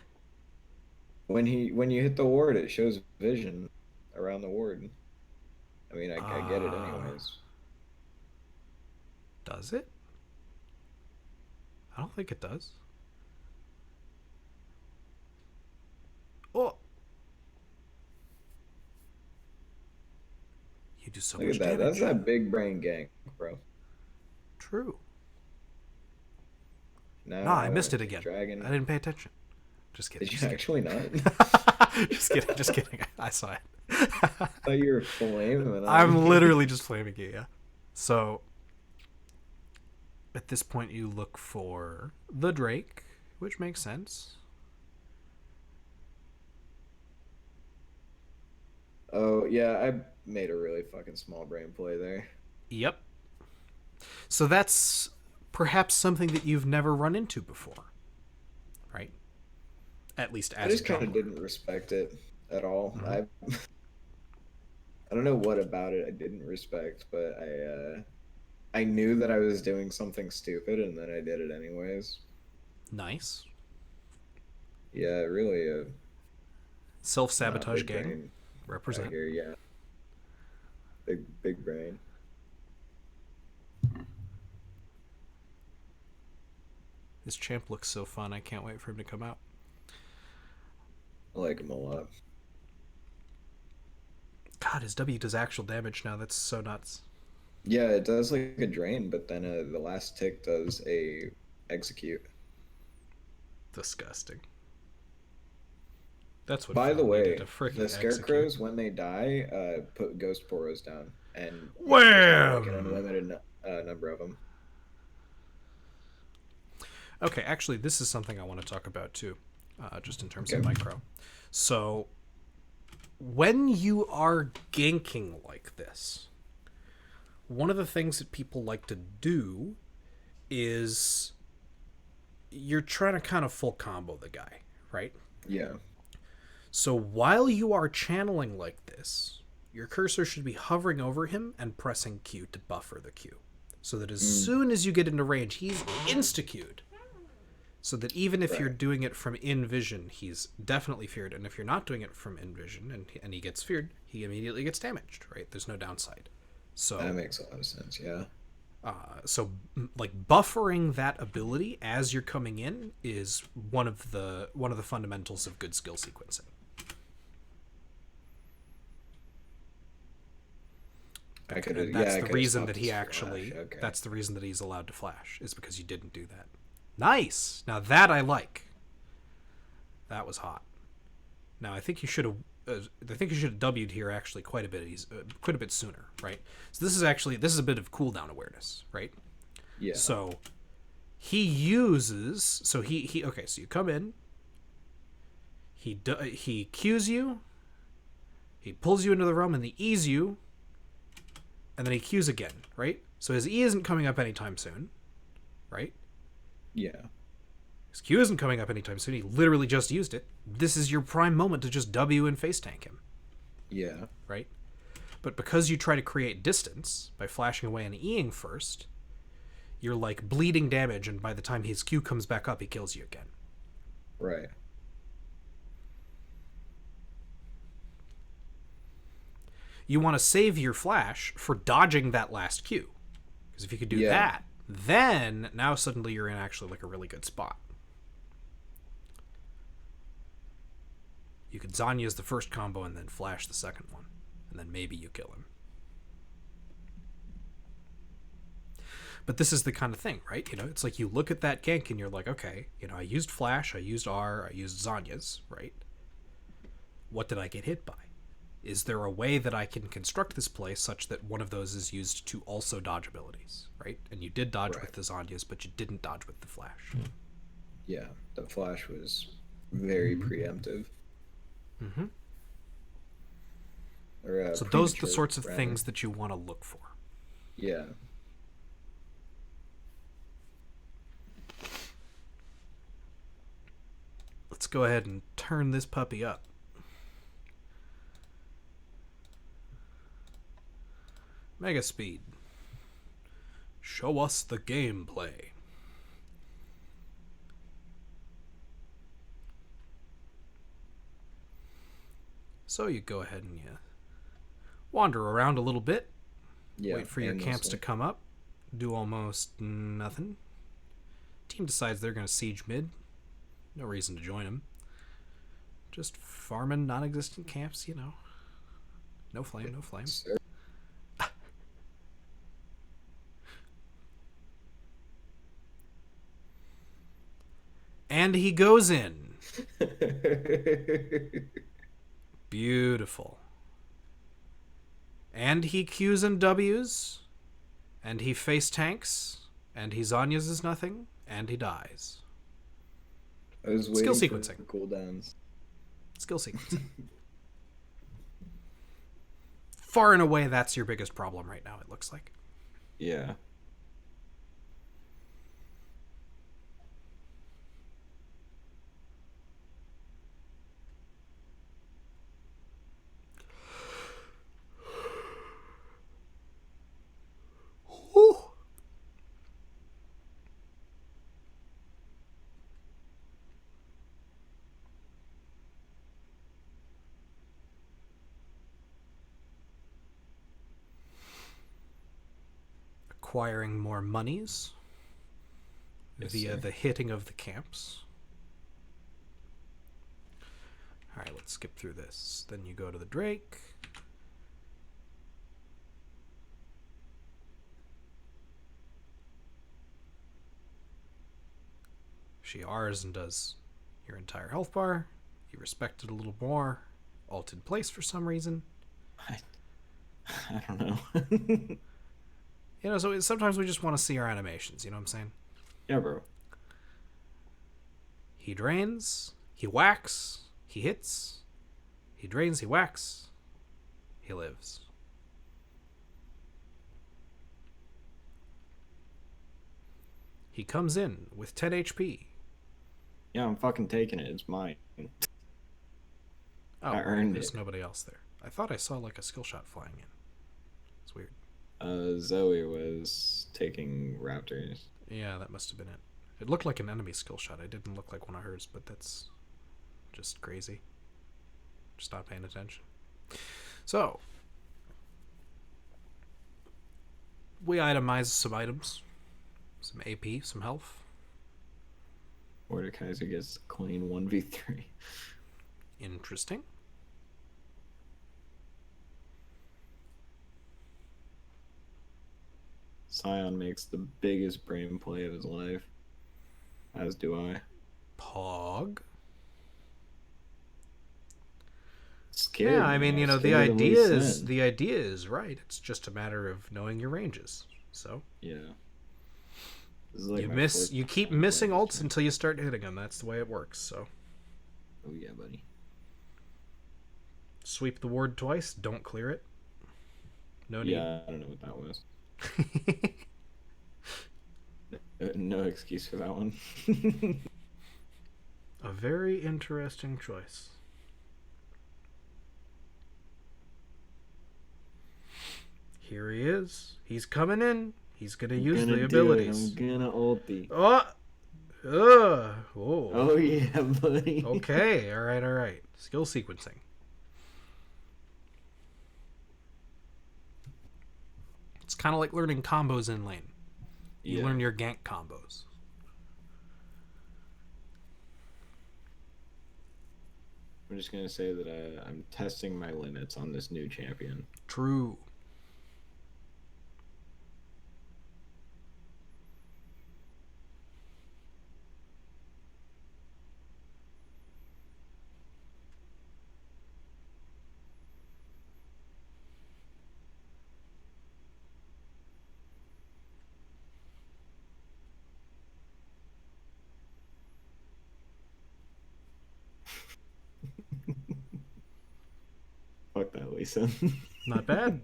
Speaker 2: When you hit the ward, it shows vision around the ward. I mean, I get it
Speaker 1: Uh,
Speaker 2: anyways.
Speaker 1: Does it? I don't think it does. Oh, you do so
Speaker 2: Look at
Speaker 1: much
Speaker 2: that. That's
Speaker 1: damage.
Speaker 2: that big brain gank, bro.
Speaker 1: True.
Speaker 2: Now
Speaker 1: Nah,
Speaker 2: I
Speaker 1: I
Speaker 2: want
Speaker 1: missed
Speaker 2: to
Speaker 1: it
Speaker 2: take
Speaker 1: again. I
Speaker 2: dragon.
Speaker 1: didn't pay attention. Just kidding.
Speaker 2: Did you
Speaker 1: Just
Speaker 2: actually not?
Speaker 1: kidding. Just kidding. Just kidding. I saw it.
Speaker 2: Thought you were flaming on
Speaker 1: I'm
Speaker 2: me.
Speaker 1: literally just flaming you, yeah. So, at this point, you look for the Drake, which makes sense.
Speaker 2: Oh yeah, I made a really fucking small brain play there.
Speaker 1: Yep. So that's perhaps something that you've never run into before, right? At least
Speaker 2: I
Speaker 1: as a
Speaker 2: just kind of
Speaker 1: jungler.
Speaker 2: didn't respect it at all.
Speaker 1: Mm-hmm.
Speaker 2: I don't know what about it I didn't respect, but I knew that I was doing something stupid and then I did it anyways.
Speaker 1: Nice.
Speaker 2: Yeah, really
Speaker 1: Self
Speaker 2: nah,
Speaker 1: sabotage
Speaker 2: big
Speaker 1: gang.
Speaker 2: brain out
Speaker 1: Represent.
Speaker 2: here, yeah. Big brain.
Speaker 1: This champ looks so fun. I can't wait for him to come out.
Speaker 2: I like him a lot.
Speaker 1: God, his W does actual damage now. That's so nuts.
Speaker 2: Yeah, it does like a drain, but then the last tick does a execute.
Speaker 1: Disgusting. That's what
Speaker 2: By the
Speaker 1: Fiddle needed, a
Speaker 2: way,
Speaker 1: freaking
Speaker 2: the
Speaker 1: execute.
Speaker 2: scarecrows when they die, put ghost poros down, and you can spawn like an
Speaker 1: Wham!
Speaker 2: unlimited number of them.
Speaker 1: Okay, actually, this is something I want to talk about too, just in terms of
Speaker 2: Okay.
Speaker 1: micro. So, when you are ganking like this, one of the things that people like to do is you're trying to kind of full combo the guy, right?
Speaker 2: Yeah.
Speaker 1: So while you are channeling like this, your cursor should be hovering over him and pressing Q to buffer the Q. So that as
Speaker 2: Mm,
Speaker 1: soon as you get into range, he's insta-Q'd. So that even if you're
Speaker 2: right.
Speaker 1: doing it from in vision, he's definitely feared. And if you're not doing it from in vision and he gets feared, he immediately gets damaged, right? There's no downside.
Speaker 2: That
Speaker 1: So,
Speaker 2: makes a lot of sense. Yeah.
Speaker 1: like buffering that ability as you're coming in is one of the fundamentals of good skill sequencing.
Speaker 2: I could
Speaker 1: And
Speaker 2: have. Yeah,
Speaker 1: that's
Speaker 2: I
Speaker 1: the
Speaker 2: could have
Speaker 1: reason
Speaker 2: stopped
Speaker 1: that
Speaker 2: his
Speaker 1: he
Speaker 2: flash.
Speaker 1: actually
Speaker 2: Okay.
Speaker 1: that's the reason that he's allowed to flash is because you didn't do that. Nice. Now that I like. That was hot. Now I think you should have W'd here actually quite a bit sooner, right? So this is a bit of cooldown awareness, right?
Speaker 2: Yeah.
Speaker 1: So he uses so he okay, so you come in, he cues you, he pulls you into the realm and he E's you, and then he Qs again, right? So his E isn't coming up anytime soon, right?
Speaker 2: Yeah.
Speaker 1: His Q isn't coming up anytime soon. He literally just used it. This is your prime moment to just W and face tank him,
Speaker 2: Yeah.
Speaker 1: right? But because you try to create distance by flashing away and Eing first, you're like bleeding damage, and by the time his Q comes back up, he kills you again.
Speaker 2: Right.
Speaker 1: You want to save your flash for dodging that last Q. Because if you could do
Speaker 2: Yeah.
Speaker 1: that, then now suddenly you're in actually like a really good spot. You could Zanya's the first combo and then flash the second one. And then maybe you kill him. But this is the kind of thing, right? You know, it's like you look at that gank and you're like, okay, you know, I used flash, I used R, I used Zanya's, right? What did I get hit by? Is there a way that I can construct this play such that one of those is used to also dodge abilities, right? And you did dodge
Speaker 2: Right.
Speaker 1: with the Zanyas, but you didn't dodge with the flash.
Speaker 2: Yeah. The flash was very preemptive.
Speaker 1: Mm-hmm.
Speaker 2: Or
Speaker 1: So those are the
Speaker 2: premature,
Speaker 1: sorts of
Speaker 2: rather.
Speaker 1: things that you want to look for.
Speaker 2: Yeah.
Speaker 1: Let's go ahead and turn this puppy up. Mega Speed. Show us the gameplay. So you go ahead and you wander around a little bit,
Speaker 2: Yeah.
Speaker 1: wait for your camps to
Speaker 2: aimlessly.
Speaker 1: come up, do almost nothing. Team decides they're going to siege mid. No reason to join them. Just farming non-existent camps, you know. No flame, no flame.
Speaker 2: Sir.
Speaker 1: And he goes in. Beautiful. And he Qs and Ws. And he face tanks. And he Zanyas is nothing. And he dies.
Speaker 2: I was
Speaker 1: Skill
Speaker 2: waiting
Speaker 1: sequencing.
Speaker 2: for cooldowns.
Speaker 1: Skill sequencing. Far and away, that's your biggest problem right now, it looks like.
Speaker 2: Yeah.
Speaker 1: Whew. Acquiring more monies
Speaker 2: Yes,
Speaker 1: via
Speaker 2: sir.
Speaker 1: the hitting of the camps. Alright, let's skip through this. Then you go to the Drake. She R's and does your entire health bar. You respect it a little more. Alted place for some reason.
Speaker 2: I, I don't know.
Speaker 1: You know, so sometimes we just want to see our animations, you know what I'm saying?
Speaker 2: Yeah, bro.
Speaker 1: He drains, he whacks, he hits, he drains, he whacks, he lives. He comes in with 10 HP.
Speaker 2: Yeah, I'm fucking taking it. It's mine.
Speaker 1: Oh,
Speaker 2: I earned
Speaker 1: there's
Speaker 2: it.
Speaker 1: nobody else there. I thought I saw like a skill shot flying in. It's weird.
Speaker 2: Zoe was taking raptors.
Speaker 1: Yeah, that must have been it. It looked like an enemy skill shot. It didn't look like one of hers, but that's just crazy. Just not paying attention. So, we itemize some items. Some AP, some health.
Speaker 2: Mordekaiser gets clean 1v3.
Speaker 1: Interesting.
Speaker 2: Scion makes the biggest brain play of his life. As do I.
Speaker 1: Pog.
Speaker 2: Scared.
Speaker 1: Yeah, I mean,
Speaker 2: now,
Speaker 1: you know,
Speaker 2: scared of what he said.
Speaker 1: the idea is right. It's just a matter of knowing your ranges. So
Speaker 2: Yeah. This is like
Speaker 1: you
Speaker 2: my
Speaker 1: miss,
Speaker 2: fourth
Speaker 1: you keep
Speaker 2: time
Speaker 1: missing
Speaker 2: playing this
Speaker 1: ults
Speaker 2: game.
Speaker 1: until you start hitting them. That's the way it works. So
Speaker 2: Oh yeah, buddy.
Speaker 1: sweep the ward twice. Don't clear it. No need.
Speaker 2: Yeah, I don't know what that was. No excuse for that one.
Speaker 1: A very interesting choice. Here he is. He's coming in. He's gonna use
Speaker 2: Gonna
Speaker 1: the
Speaker 2: do
Speaker 1: abilities.
Speaker 2: it. I'm gonna ulti.
Speaker 1: Oh, oh.
Speaker 2: Oh yeah, buddy.
Speaker 1: Okay, all right, all right. Skill sequencing. It's kind of like learning combos in lane. You
Speaker 2: Yeah.
Speaker 1: learn your gank combos.
Speaker 2: I'm just gonna say that I'm testing my limits on this new champion.
Speaker 1: True.
Speaker 2: Fuck that, Lisa.
Speaker 1: Not bad.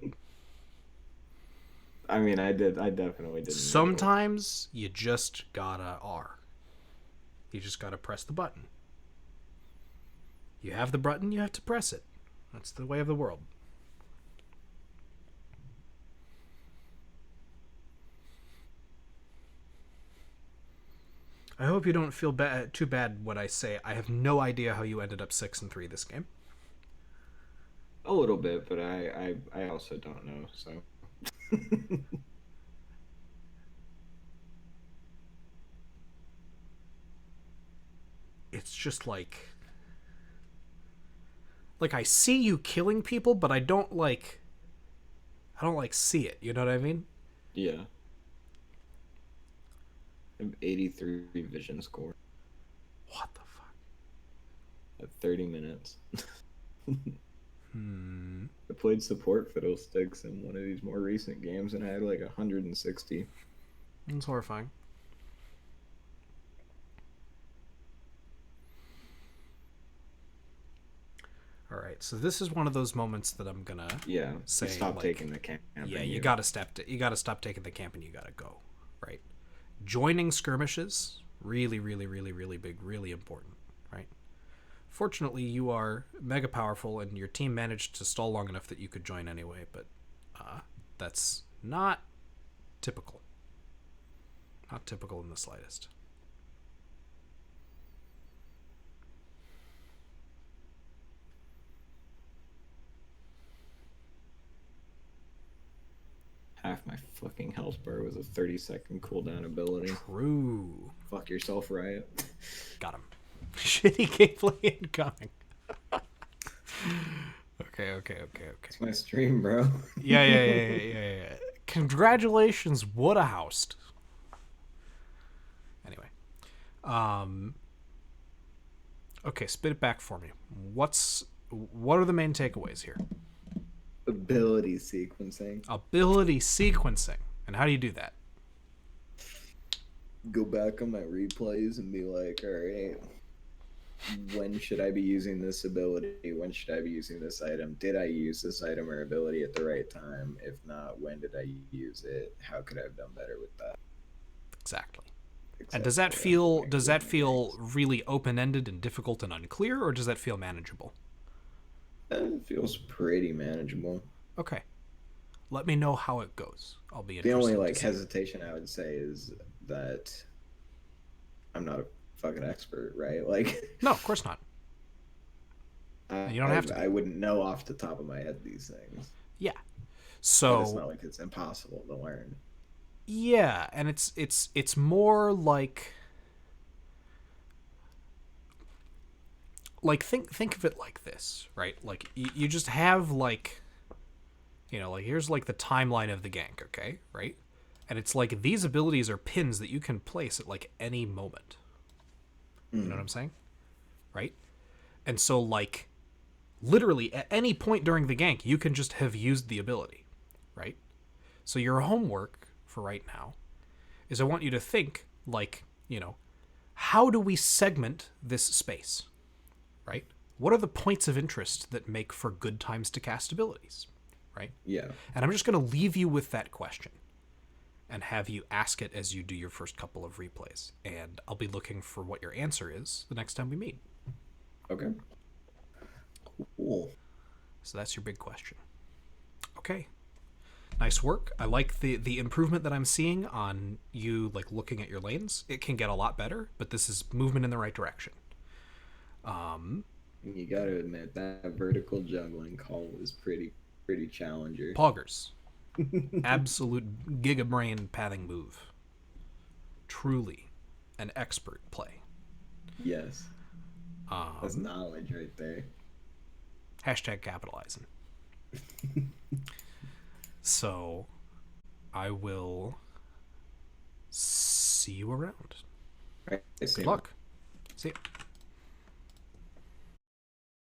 Speaker 2: I mean, I definitely didn't.
Speaker 1: Sometimes you just gotta R. You just gotta press the button. You have the button, you have to press it. That's the way of the world. I hope you don't feel too bad when I say I have no idea how you ended up 6-3 this game.
Speaker 2: A little bit, but I also don't know. So
Speaker 1: It's just like I see you killing people, but I don't like see it. You know what I mean?
Speaker 2: Yeah. I have 83 vision score
Speaker 1: What the fuck?
Speaker 2: at 30 minutes.
Speaker 1: Hmm.
Speaker 2: I played support fiddlesticks in one of these more recent games and I had like 160.
Speaker 1: It's horrifying. All right, so this is one of those moments that I'm gonna
Speaker 2: Yeah,
Speaker 1: say,
Speaker 2: stop
Speaker 1: like,
Speaker 2: taking the camp.
Speaker 1: yeah, you gotta stop taking the camp and you gotta go, right? Joining skirmishes, really, really, really, really big, really important, right? Fortunately, you are mega powerful and your team managed to stall long enough that you could join anyway, but that's not typical. Not typical in the slightest.
Speaker 2: Half my fucking health bar was a 30-second cooldown ability.
Speaker 1: True.
Speaker 2: Fuck yourself, Riot.
Speaker 1: Got him. Shitty gameplay incoming. Okay.
Speaker 2: It's my stream, bro.
Speaker 1: Yeah. Congratulations, what a houst. Anyway. Okay, spit it back for me. What are the main takeaways here?
Speaker 2: Ability sequencing.
Speaker 1: Ability sequencing. And how do you do that?
Speaker 2: Go back on my replays and be like, all right, when should I be using this ability? When should I be using this item? Did I use this item or ability at the right time? If not, when did I use it? How could I have done better with that?
Speaker 1: Exactly. And does that feel really open-ended and difficult and unclear, or does that feel manageable?
Speaker 2: It feels pretty manageable.
Speaker 1: Okay. Let me know how it goes. I'll be
Speaker 2: The
Speaker 1: interested.
Speaker 2: only hesitation I would say is that I'm not a fucking expert, right? Like,
Speaker 1: no, of course not. You don't have to be.
Speaker 2: I wouldn't know off the top of my head these things.
Speaker 1: Yeah.
Speaker 2: But
Speaker 1: So
Speaker 2: it's not like it's impossible to learn.
Speaker 1: yeah, and it's more like think of it like this, right? Like you just have like, you know, like here's like the timeline of the gank, okay, right? And it's like these abilities are pins that you can place at like any moment. You know what I'm saying? Right? And so like literally at any point during the gank, you can just have used the ability, right? So your homework for right now is I want you to think like, you know, how do we segment this space? Right? What are the points of interest that make for good times to cast abilities? Right?
Speaker 2: Yeah.
Speaker 1: And I'm just going to leave you with that question and have you ask it as you do your first couple of replays. And I'll be looking for what your answer is the next time we meet.
Speaker 2: Okay. Cool.
Speaker 1: So that's your big question. Okay. Nice work. I like the improvement that I'm seeing on you like looking at your lanes. It can get a lot better, but this is movement in the right direction.
Speaker 2: You gotta admit that vertical juggling call was pretty challenger.
Speaker 1: Poggers. Absolute gigabrain pathing move. Truly an expert play.
Speaker 2: Yes. That's knowledge right there.
Speaker 1: Hashtag capitalizing. So I will see you around.
Speaker 2: Right.
Speaker 1: Good luck. See ya.